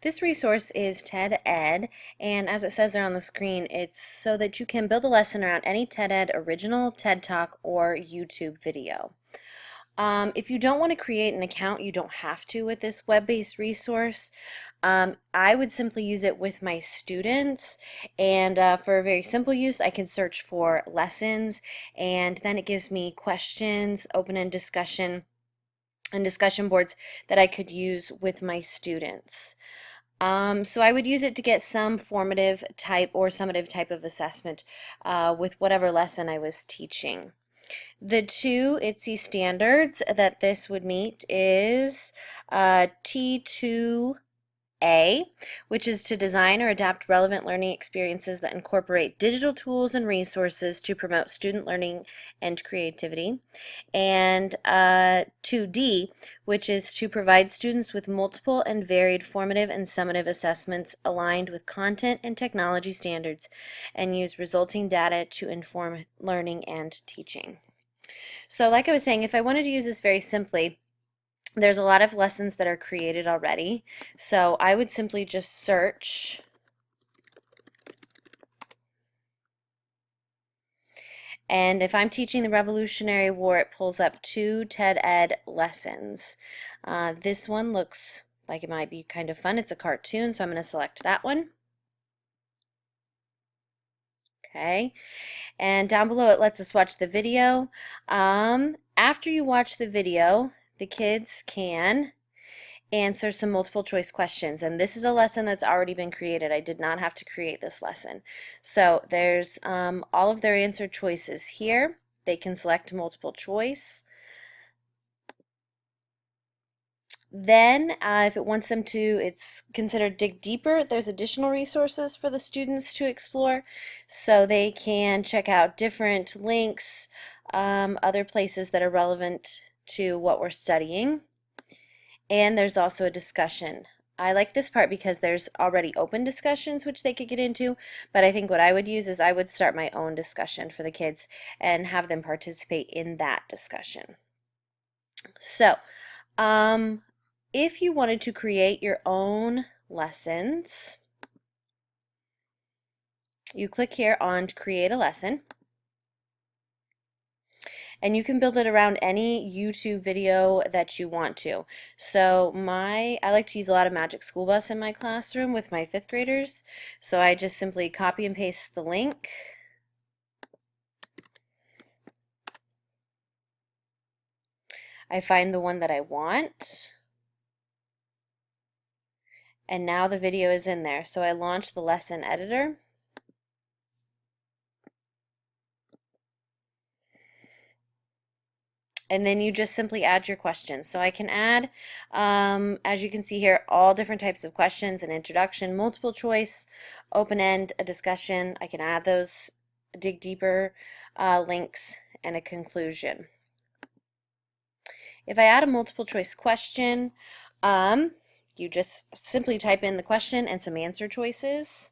This resource is TED Ed, and as it says there on the screen, it's so that you can build a lesson around any TED Ed original, TED Talk, or YouTube video. If you don't want to create an account, you don't have to with this web-based resource. I would simply use it with my students, and for a very simple use, I can search for lessons, and then it gives me questions, open-end discussion, and discussion boards that I could use with my students. So I would use it to get some formative type or summative type of assessment with whatever lesson I was teaching. The two ITSE standards that this would meet is T2A, which is to design or adapt relevant learning experiences that incorporate digital tools and resources to promote student learning and creativity, and 2D, which is to provide students with multiple and varied formative and summative assessments aligned with content and technology standards and use resulting data to inform learning and teaching. So like I was saying, if I wanted to use this very simply, there's a lot of lessons that are created already. So I would simply just search and if I'm teaching the Revolutionary War, it pulls up 2 TED Ed lessons. This one looks like it might be kind of fun. It's a cartoon, so I'm going to select that one. Okay, and down below it lets us watch the video. After you watch the video, the kids can answer some multiple choice questions, and this is a lesson that's already been created. I did not have to create this lesson. So there's all of their answer choices here. They can select multiple choice. Then if it wants them to, it's considered dig deeper. There's additional resources for the students to explore, so they can check out different links, other places that are relevant to what we're studying. And there's also a discussion. I like this part because there's already open discussions which they could get into, but I think what I would use is I would start my own discussion for the kids and have them participate in that discussion. So, if you wanted to create your own lessons, you click here on Create a Lesson. And you can build it around any YouTube video that you want to. So I like to use a lot of Magic School Bus in my classroom with my 5th graders. So I just simply copy and paste the link. I find the one that I want. And now the video is in there. So I launch the lesson editor. And then you just simply add your questions. So I can add, as you can see here, all different types of questions: an introduction, multiple choice, open-end, a discussion. I can add those dig deeper links, and a conclusion. If I add a multiple choice question, you just simply type in the question and some answer choices.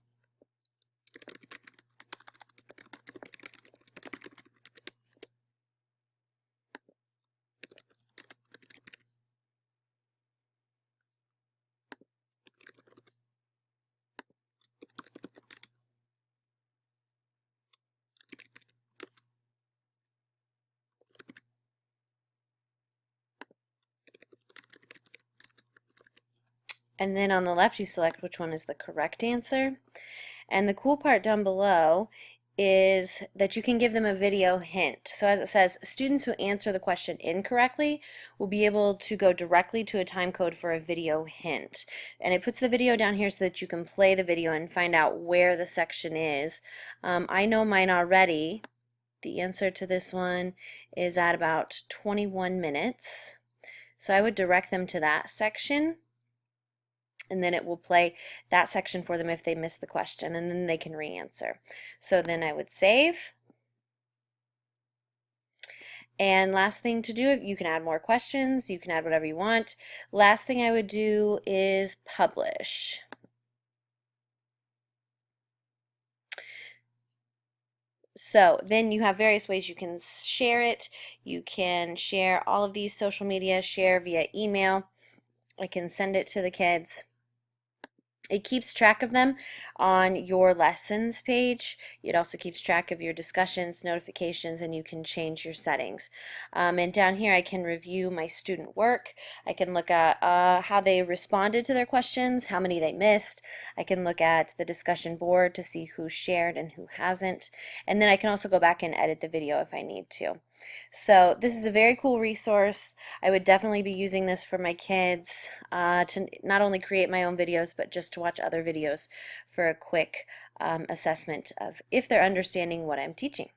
And then on the left you select which one is the correct answer. And the cool part down below is that you can give them a video hint. So as it says, students who answer the question incorrectly will be able to go directly to a time code for a video hint. And it puts the video down here so that you can play the video and find out where the section is. I know mine already. The answer to this one is at about 21 minutes. So I would direct them to that section, and then it will play that section for them if they miss the question, and then they can re-answer. So then I would save. And last thing to do, you can add more questions, you can add whatever you want. Last thing I would do is publish. So then you have various ways you can share it. You can share all of these social media, share via email. I can send it to the kids. It keeps track of them on your lessons page. It also keeps track of your discussions, notifications, and you can change your settings. And down here I can review my student work. I can look at how they responded to their questions, how many they missed. I can look at the discussion board to see who shared and who hasn't. And then I can also go back and edit the video if I need to. So this is a very cool resource. I would definitely be using this for my kids to not only create my own videos, but just to watch other videos for a quick assessment of if they're understanding what I'm teaching.